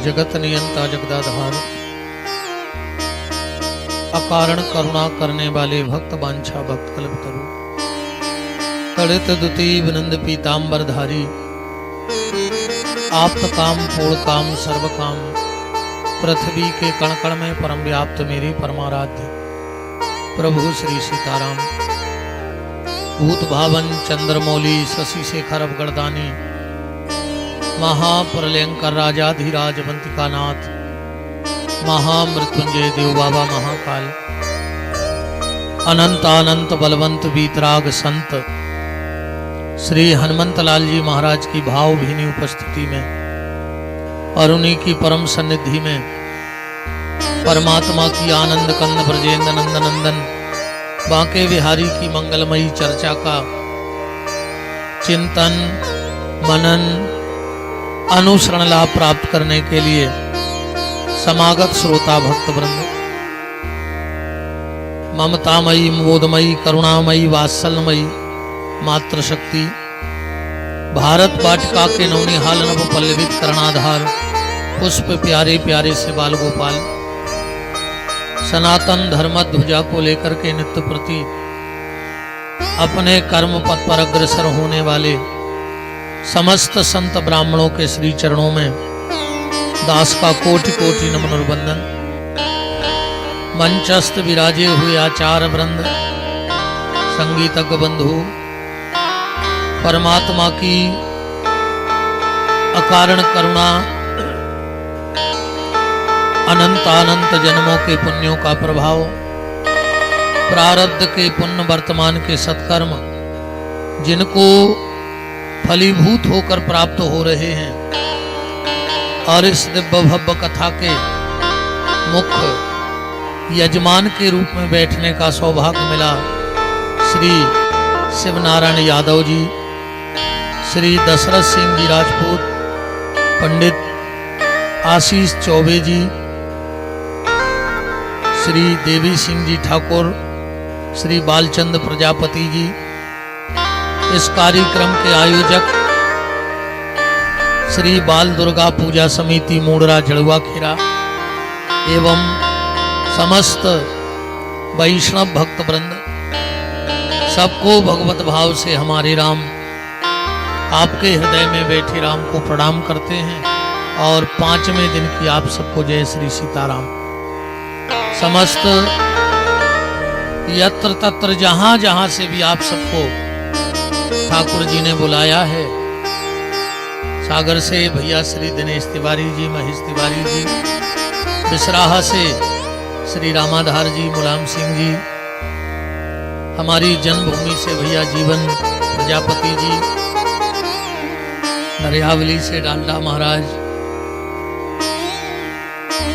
जगत नियंता जगदाधार, अकारण करुणा करने वाले भक्त वांछा भक्त कल्पतरु, तड़ित दुति विनंद पीतांबर धारी, आप्त काम पूर्ण काम सर्व काम, पृथ्वी के कण कण में परम व्याप्त मेरे परमाराध्य प्रभु श्री सीताराम, भूत भावन चंद्रमौली शशि शेखर अवगढ़दानी, महाप्रलयंकर राजाधिराज वंतिका नाथ, महामृत्युंजय देव बाबा महाकाल, अनंत अनंत बलवंत वीतराग संत श्री हनुमंत लाल जी महाराज की भावभीनी उपस्थिति में और उन्हीं की परम सन्निधि में परमात्मा की आनंद कंद ब्रजेंद्र नंदन नंदन बांके बिहारी की मंगलमयी चर्चा का चिंतन मनन अनुसरण लाभ प्राप्त करने के लिए समागत श्रोता भक्त वृंद, ममतामयी मोदमयी करुणामयी वात्सल्यमयी मातृशक्ति, भारत वाटिका के नवनिहाल नव पल्लवित कर्णाधार पुष्प प्यारे प्यारे से बाल गोपाल, सनातन धर्म ध्वजा को लेकर के नित्य प्रति अपने कर्म पथ पर अग्रसर होने वाले समस्त संत ब्राह्मणों के श्री चरणों में दास का कोटि कोटि नमन और वंदन। मंचस्थ विराजे हुए आचार्य वृंद, संगीतज्ञ बंधु, परमात्मा की अकारण करुणा, अनंत अनंत जन्मों के पुण्यों का प्रभाव, प्रारब्ध के पुण्य वर्तमान के सत्कर्म जिनको फलीभूत होकर प्राप्त हो रहे हैं और इस दिव्य भव्य कथा के मुख्य यजमान के रूप में बैठने का सौभाग्य मिला श्री शिवनारायण यादव जी, श्री दशरथ सिंह जी राजपूत, पंडित आशीष चौबे जी, श्री देवी सिंह जी ठाकुर, श्री बालचंद प्रजापति जी, इस कार्यक्रम के आयोजक श्री बाल दुर्गा पूजा समिति मूडरा जड़ुआ खेरा एवं समस्त वैष्णव भक्त वृंद, सबको भगवत भाव से हमारे राम आपके हृदय में बैठे राम को प्रणाम करते हैं और 5वें दिन की आप सबको जय श्री सीताराम। समस्त यत्र तत्र जहां जहां से भी आप सबको ठाकुर जी ने बुलाया है, सागर से भैया श्री दिनेश तिवारी जी, महेश तिवारी जी, बिसराहा से श्री रामाधार जी, मुलायम सिंह जी, हमारी जन्मभूमि से भैया जीवन प्रजापति जी, दरियावली से डालडा महाराज,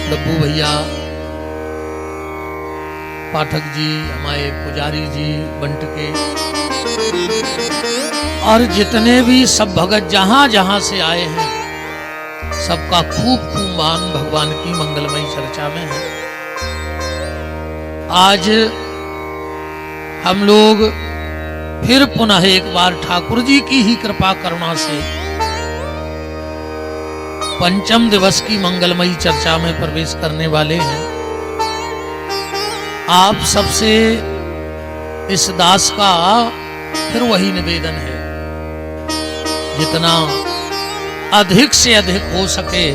डब्बू भैया, पाठक जी, हमारे पुजारी जी बंट के, और जितने भी सब भगत जहां जहां से आए हैं, सबका खूब मान भगवान की मंगलमयी चर्चा में है। आज हम लोग फिर पुनः एक बार ठाकुर जी की ही कृपा करुणा से 5म दिवस की मंगलमयी चर्चा में प्रवेश करने वाले हैं। आप सबसे इस दास का फिर वही निवेदन है, जितना अधिक से अधिक हो सके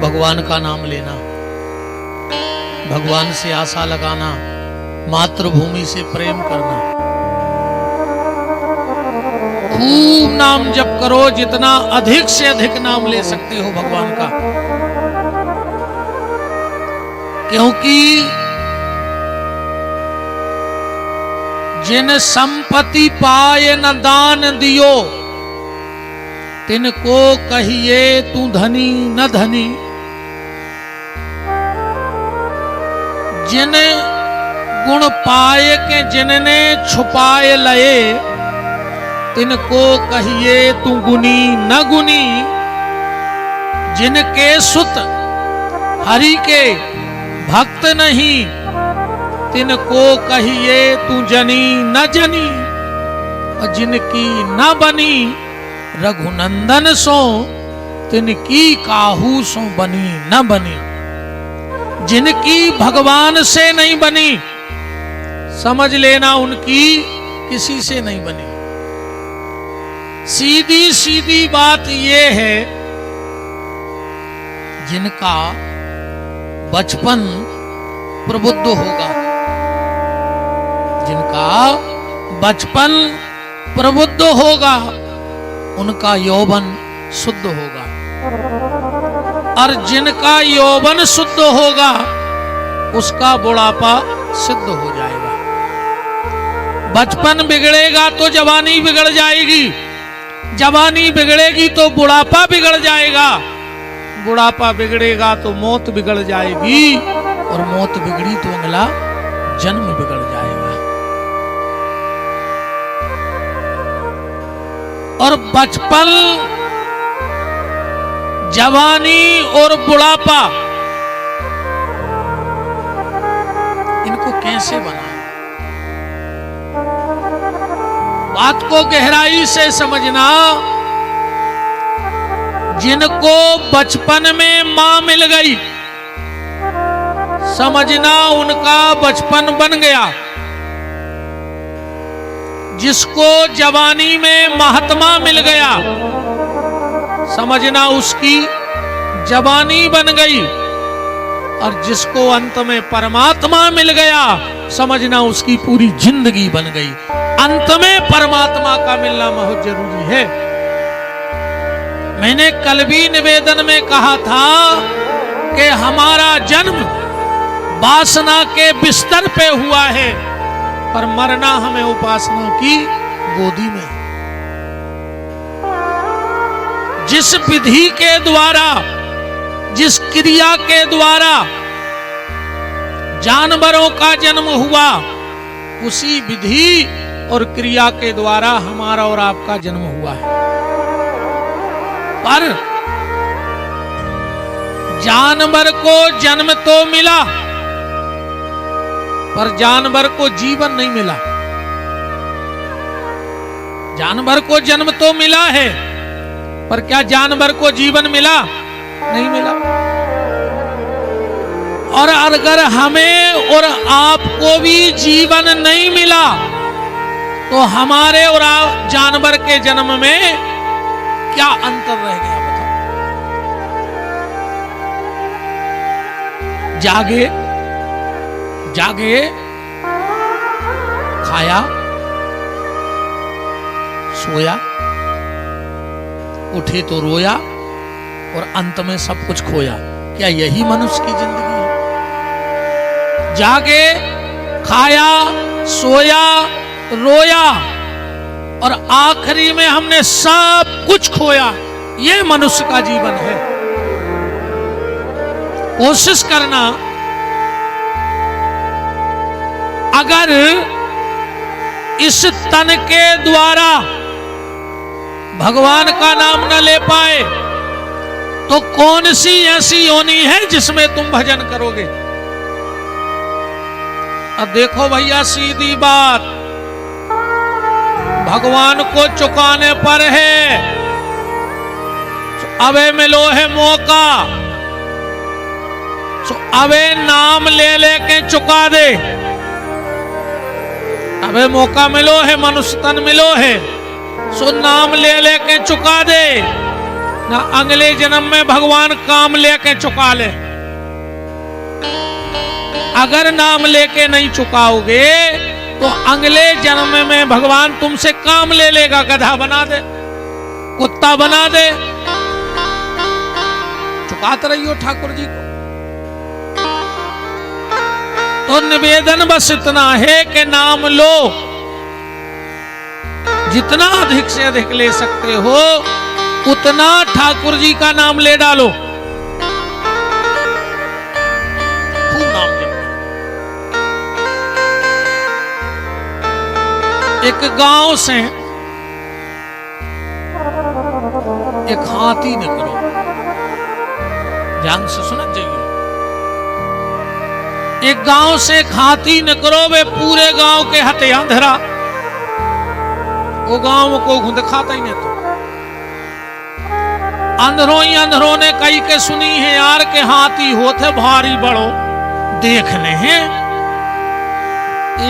भगवान का नाम लेना, भगवान से आशा लगाना, मातृभूमि से प्रेम करना, खूब नाम जप करो, जितना अधिक से अधिक नाम ले सकते हो भगवान का, क्योंकि जिन संपत्ति पाए न दान दियो, तिनको कहिए तू धनी न धनी, जिन गुण पाए के जिनने छुपाए लए, तिनको कहिए तू गुनी न गुनी, जिनके सुत हरि के भक्त नहीं, तिनको कहिए तू जनी न जनी, और जिनकी न बनी रघुनंदन सो तिनकी काहू सो बनी न बनी। जिनकी भगवान से नहीं बनी, समझ लेना उनकी किसी से नहीं बनी। सीधी सीधी बात यह है, जिनका बचपन प्रबुद्ध होगा, जिनका बचपन प्रबुद्ध होगा, उनका यौवन शुद्ध होगा। और जिनका यौवन शुद्ध होगा, उसका बुढ़ापा सिद्ध हो जाएगा। बचपन बिगड़ेगा तो जवानी बिगड़ जाएगी, जवानी बिगड़ेगी तो बुढ़ापा बिगड़ जाएगा, बुढ़ापा बिगड़ेगा तो मौत बिगड़ जाएगी, और मौत बिगड़ी तो अगला जन्म बिगड़ जाएगा। और बचपन, जवानी और बुढ़ापा, इनको कैसे बनाए? बात को गहराई से समझना। जिनको बचपन में मां मिल गई, समझना उनका बचपन बन गया। जिसको जवानी में महात्मा मिल गया, समझना उसकी जवानी बन गई। और जिसको अंत में परमात्मा मिल गया, समझना उसकी पूरी जिंदगी बन गई। अंत में परमात्मा का मिलना बहुत जरूरी है। मैंने कल भी निवेदन में कहा था कि हमारा जन्म वासना के बिस्तर पे हुआ है, पर मरना हमें उपासना की गोदी में। जिस विधि के द्वारा, जिस क्रिया के द्वारा जानवरों का जन्म हुआ, उसी विधि और क्रिया के द्वारा हमारा और आपका जन्म हुआ है। पर जानवर को जन्म तो मिला, पर जानवर को जीवन नहीं मिला। जानवर को जन्म तो मिला है, पर क्या जानवर को जीवन मिला? नहीं मिला। और अगर हमें और आपको भी जीवन नहीं मिला, तो हमारे और जानवर के जन्म में क्या अंतर रह गया? बताओ। जागे जागे, खाया, सोया, उठे तो रोया, और अंत में सब कुछ खोया। क्या यही मनुष्य की जिंदगी है? जागे, खाया, सोया, रोया, और आखिरी में हमने सब कुछ खोया। यह मनुष्य का जीवन है। कोशिश करना, अगर इस तन के द्वारा भगवान का नाम न ले पाए, तो कौन सी ऐसी योनि है जिसमें तुम भजन करोगे? अब देखो भैया, सीधी बात, भगवान को चुकाने पर है। अबे मिलो है मौका, अबे नाम ले लेके चुका दे। अबे मौका मिलो है, मनुष्य तन मिलो है, सो नाम ले लेके चुका दे। ना अगले जन्म में भगवान काम लेके चुका ले। अगर नाम लेके नहीं चुकाओगे, तो अगले जन्म में भगवान तुमसे काम ले लेगा। गधा बना दे, कुत्ता बना दे, चुकाते रहियो ठाकुर जी को। तो निवेदन बस इतना है कि नाम लो, जितना अधिक से अधिक ले सकते हो उतना ठाकुर जी का नाम ले डालो। खूब नाम जपो। एक गांव से एक हाथी निकलो, ध्यान से सुनना चाहिए। एक गांव से एक हाथी निकलो, वे पूरे गांव के हत्या धरा। वो गांव को खुद खाता ही नहीं। तो अंधरों ही अंधरों ने कई के सुनी है यार के हाथी होते भारी बड़ो देखने हैं।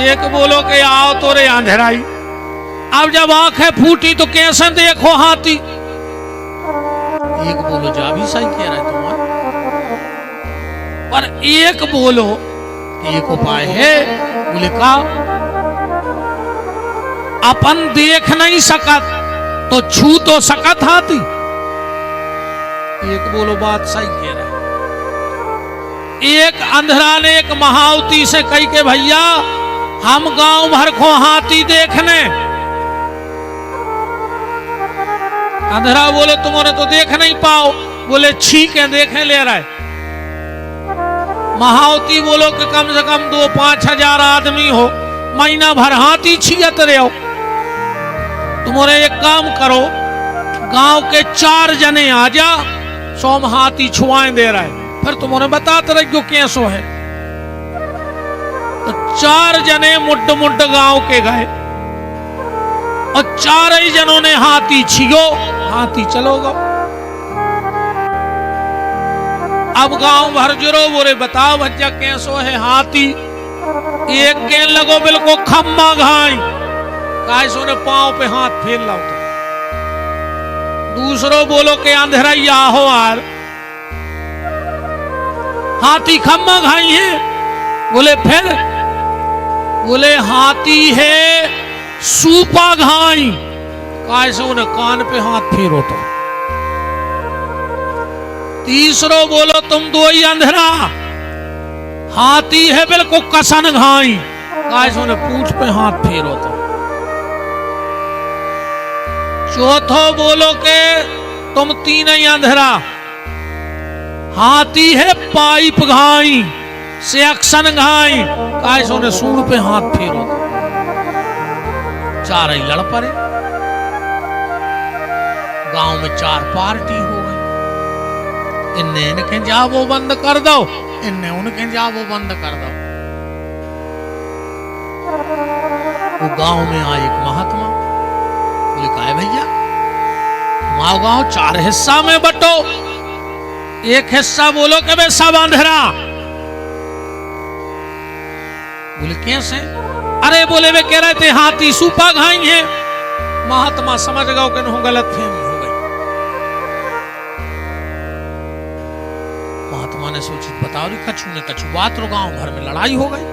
एक बोलो के आओ तो रे अंधेराई। अब जब आंखें फूटी तो कैसे देखो हाथी। एक बोलो जा भी सही कह रहा है तुम्हारा, पर एक बोलो एक उपाय है। बोले का अपन देख नहीं सकत तो छू तो सकत हाथी। एक बोलो बात सही कह रहा है। एक अंधरा ने एक महावती से कही के भैया हम गांव भर को हाथी देखने। अंधरा बोले तुम्हारे तो देख नहीं पाओ। बोले छीक है देखे ले रहा है। महावती बोलो कि कम से कम 2-5 हजार आदमी हो, महीना भर हाथी छियत रहे हो। तुम्हारे एक काम करो, गांव के 4 जने आ जा, सोम हाथी छुआएं दे रहा है, फिर तुम्हारे बताते रहे क्यों कैसो है। तो 4 जने मुड्ड मुड्ड गांव के गए और 4 ही जनों ने हाथी छियो, हाथी चलो गो। अब गांव भर जरो बोले बताओ भज्जा कैसो है हाथी। एक के लगो बिल्कुल खम्मा घाई, कायसो ने पांव पे हाथ फेर लाओ। तो दूसरो बोलो के अंधेरा हो यार हाथी खम्मा घाई है। बोले फिर बोले हाथी है सूपा घाई, कायसो ने कान पे हाथ फेरो। तो तीसरो बोलो तुम 2 ही अंधेरा हाथी है बिल्कुल कसन घाई, कायसो ने पूंछ पे हाथ फेरो। तो चौथो बोलो के तुम 3 ही अंधेरा हाथी है पाइप घाई से अक्सन घाई, कायसो ने सूंड पे हाथ फेरो। 4 ही लड़ पड़े। गांव में 4 पार्टी हो गई। इनने इनके जाबो बंद कर दो, इनने उनके जाबो बंद कर दो। वो गांव में आए एक महात्मा। बोले का है भैया माओ गांव 4 हिस्सा में बटो, एक हिस्सा बोलो कि वे सब अंधेरा। बोले कैसे? अरे बोले वे कह रहे थे हाथी सूपा घाई है। महात्मा समझ गए कि नहीं गलत फहमी हो गई। महात्मा ने सोची बताओ रे कछु ने कछु बात रो गांव भर में लड़ाई हो गई।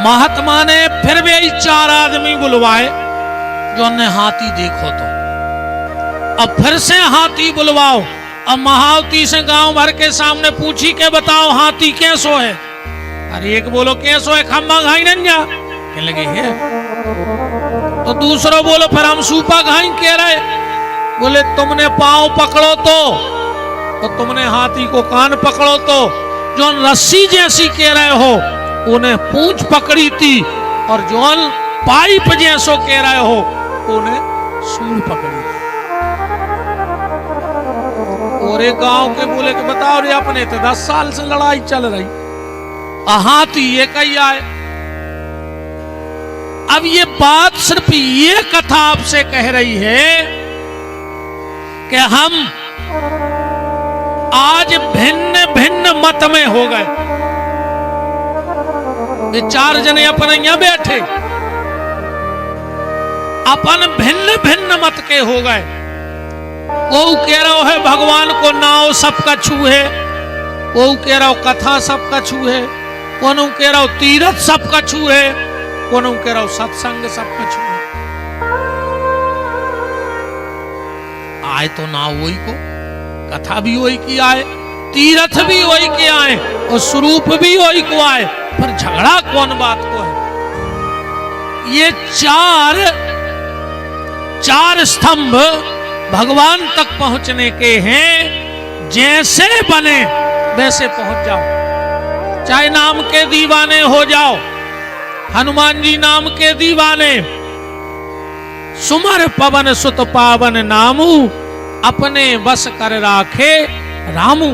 महात्मा ने फिर भी 4 आदमी बुलवाए जो ने हाथी देखो। तो अब फिर से हाथी बुलवाओ। अब महावती से गांव भर के सामने पूछी के बताओ हाथी कैसो है। अरे एक बोलो कैसो है खम्मा घाई नंजा कहने लगे है। तो दूसरा बोलो फिर हम सूपा घाई कह रहे। बोले तुमने पांव पकड़ो तो तुमने हाथी को कान पकड़ो। तो जो रस्सी जैसी कह रहे हो उन्हें पूंछ पकड़ी थी, और जो पाइप जैसो कह रहे हो उन्हें सूंड पकड़ी थी। और एक गांव के बोले कि बताओ रे अपने तो 10 साल से लड़ाई चल रही, हाथी ये कही आए। अब ये बात सिर्फ ये कथा आपसे कह रही है कि हम आज भिन्न भिन्न मत में हो गए। ये 4 जने अपन यहां बैठे, अपन भिन्न भिन्न मत के हो गए। वो कह रहा है भगवान को नाव सबका छू है, वो कह रहा कथा सबका छू है, कौन कह रहा तीरथ सबका छू है, कौन कह रहा सत्संग सबका छू है। आए तो नाव वही को, कथा भी वही की आए, तीरथ भी वही के आए और स्वरूप भी वही को आए, पर झगड़ा कौन बात को है। ये 4 स्तंभ भगवान तक पहुंचने के हैं। जैसे बने वैसे पहुंच जाओ। चाहे नाम के दीवाने हो जाओ, हनुमान जी नाम के दीवाने। सुमर पवन सुत पावन नामू, अपने बस कर राखे रामू।